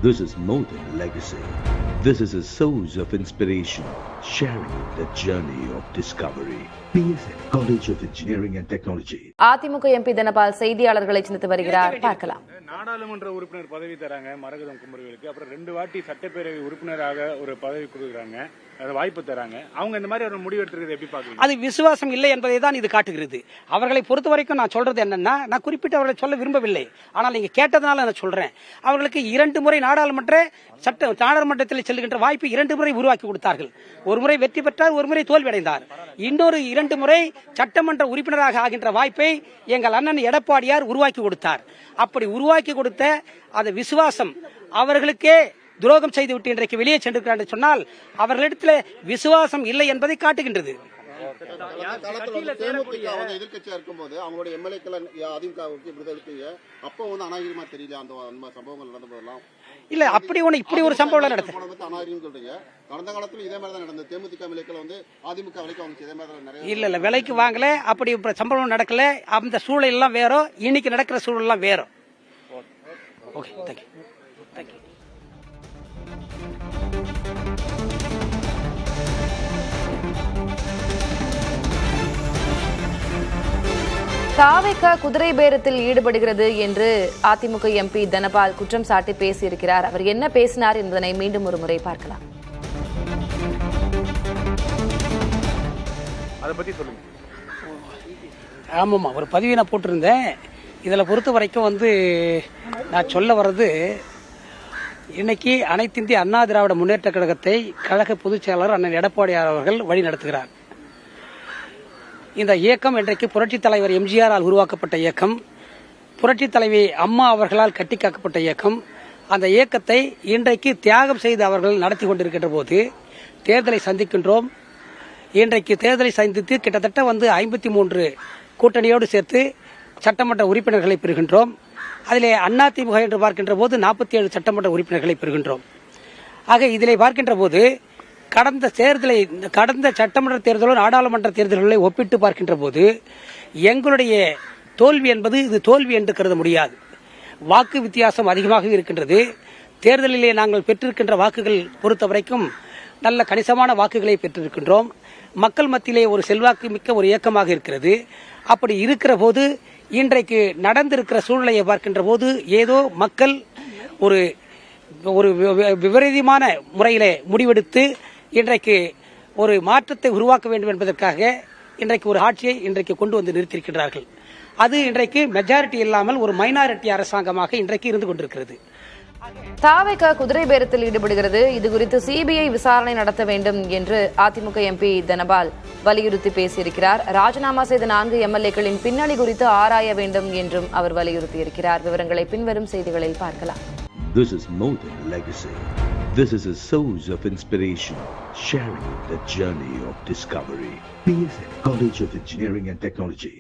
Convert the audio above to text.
This is more than legacy. This is a source of inspiration, sharing the journey of discovery. PSN College of Engineering and Technology. AIADMK MP Dhanapal செய்தியாளர்களை சந்தித்து வருகிறார், பார்க்கலாம். நாடாளுமன்ற உறுப்பினர் பதவி தராங்க மரகதம் குமரவேலுக்கு. அப்புறம் 2 வாட்டி சட்டப்பேரவை உறுப்பினராக ஒரு பதவி கொடுக்குறாங்க, வாய்ப்பு தராங்க. அவங்க இந்த மாதிரி ஒரு முடிவு எடுத்துக்கிறது எப்படி பாக்குறீங்க? அது விசுவாசம் இல்லை என்பதை தான் இது காட்டுகிறது. அவர்களை பொறுத்த வரைக்கும் நான் சொல்றது என்னன்னா, நான் குறிப்பிட்டு அவர்களை சொல்ல விரும்பவில்லை, ஆனால் நீங்க கேட்டதனால நான் சொல்றேன். அவர்களுக்கு 2 முறை நாடாளுமன்றத்தில் செல்லுகின்ற வாய்ப்பு 2 முறை உருவாக்கி கொடுத்தார்கள். ஒரு முறை வெற்றி பெற்றார், ஒரு முறை தோல்வி அடைந்தார். இன்னொரு 2 முறை சட்டமன்ற உறுப்பினராக ஆகின்ற வாய்ப்பை எங்கள் அண்ணன் எடப்பாடியார் உருவாக்கி கொடுத்தார். அப்படி உருவாக்கி கொடுத்த அந்த விசுவாசம் அவர்களுக்கே துரோகம் செய்துவிட்டு இன்றைக்கு வெளியே சென்றிருக்கிறார் என்று சொன்னால் அவர்களிடத்தில் விசுவாசம் இல்லை என்பதை காட்டுகின்றது. எதிர்கட்சியா இருக்கும்போது அவங்களுடைய எம்எல்ஏக்கள் அதிமுகவுக்கு விடுதலை அப்போ வந்து அநாகரிகமா தெரியல அந்த சம்பவங்கள் நடந்த போதெல்லாம் இல்ல அப்படி ஒண்ணு இப்படி ஒரு சம்பவம் நடந்தது. அநாகரிகம் சொல்றீங்க, கடந்த காலத்துல இதே மாதிரி தான் நடந்தது. தேமுதிக எம்எல்ஏக்கள் வந்து அதிமுக விலைக்கு வாங்க இதே மாதிரி நிறைய இல்ல விலைக்கு வாங்கல, அப்படி சம்பவம் நடக்கல. அந்த சூழல் எல்லாம் வேற, இன்னைக்கு நடக்கிற சூழல் எல்லாம் வேற. Okay, thank you. தாவேகா குதிரை பேரத்தில் ஈடுபடுகிறது என்று அதிமுக எம்பி தனபால் குற்றம் சாட்டி பேசியிருக்கிறார். அவர் என்ன பேசினார் என்பதனை மீண்டும் ஒரு முறை பார்க்கலாம். அதை பத்தி சொல்லுங்க. ஆமாம்மா, ஒரு பதிவை நான் போட்டிருந்தேன். இதில் பொறுத்த வரைக்கும் வந்து நான் சொல்ல வர்றது, இன்னைக்கு அனைத்து இந்திய அண்ணா திராவிட முன்னேற்ற கழகத்தை கழக பொதுச் செயலாளர் அண்ணன் எடப்பாடியார் அவர்கள் வழி நடத்துகிறார். இந்த இயக்கம் இன்றைக்கு புரட்சித் தலைவர் எம்ஜிஆரால் உருவாக்கப்பட்ட இயக்கம், புரட்சித் தலைவி அம்மா அவர்களால் கட்டி காக்கப்பட்ட இயக்கம். அந்த இயக்கத்தை இன்றைக்கு தியாகம் செய்து அவர்கள் நடத்தி கொண்டிருக்கின்ற போது தேர்தலை சந்திக்கின்றோம். இன்றைக்கு தேர்தலை சந்தித்து கிட்டத்தட்ட வந்து 53 கூட்டணியோடு சேர்த்து சட்டமன்ற உறுப்பினர்களை பெறுகின்றோம். அதிலே அதிமுக என்று பார்க்கின்ற போது 47 சட்டமன்ற உறுப்பினர்களை பெறுகின்றோம். ஆக இதிலே பார்க்கின்ற போது கடந்த சட்டமன்ற தேர்தலோ நாடாளுமன்ற தேர்தல்களை ஒப்பிட்டு பார்க்கின்ற போது எங்களுடைய தோல்வி என்பது இது தோல்வி என்று கருத முடியாது. வாக்கு வித்தியாசம் அதிகமாக இருக்கின்றது. தேர்தலிலே நாங்கள் பெற்றிருக்கின்ற வாக்குகள் பொறுத்தவரைக்கும் நல்ல கணிசமான வாக்குகளை பெற்றிருக்கின்றோம். மக்கள் மத்தியிலே ஒரு செல்வாக்கு மிக்க ஒரு இயக்கமாக இருக்கிறது. அப்படி இருக்கிற போது இன்றைக்கு நடந்திருக்கிற சூழ்நிலையை பார்க்கின்ற போது ஏதோ மக்கள் ஒரு விபரீதமான முறையிலே முடிவெடுத்து இன்றைக்கு ஒரு மாற்றத்தை உருவாக்க வேண்டும் என்பதற்காக இன்றைக்கு ஒரு ஆட்சியை இன்றைக்கு கொண்டு வந்து நிறுத்தியிருக்கிறார்கள். அது இன்றைக்கு மெஜாரிட்டி இல்லாமல் ஒரு மைனாரிட்டி அரசாங்கமாக இன்றைக்கு இருந்து கொண்டிருக்கிறது. தாவேகா குதிரை பேரத்தில் ஈடுபடுகிறது. இது குறித்து சிபிஐ விசாரணை நடத்த வேண்டும் என்று அதிமுக எம்பி தனபால் வலியுறுத்தி பேசியிருக்கிறார். ராஜினாமா செய்த 4 எம்எல்ஏக்களின் பின்னணி குறித்து ஆராய வேண்டும் என்றும் அவர் வலியுறுத்தியிருக்கிறார். விவரங்களை பின்வரும் செய்திகளில் பார்க்கலாம். This is more than legacy. This is a source of inspiration, sharing the journey of discovery. PSN College of Engineering and Technology.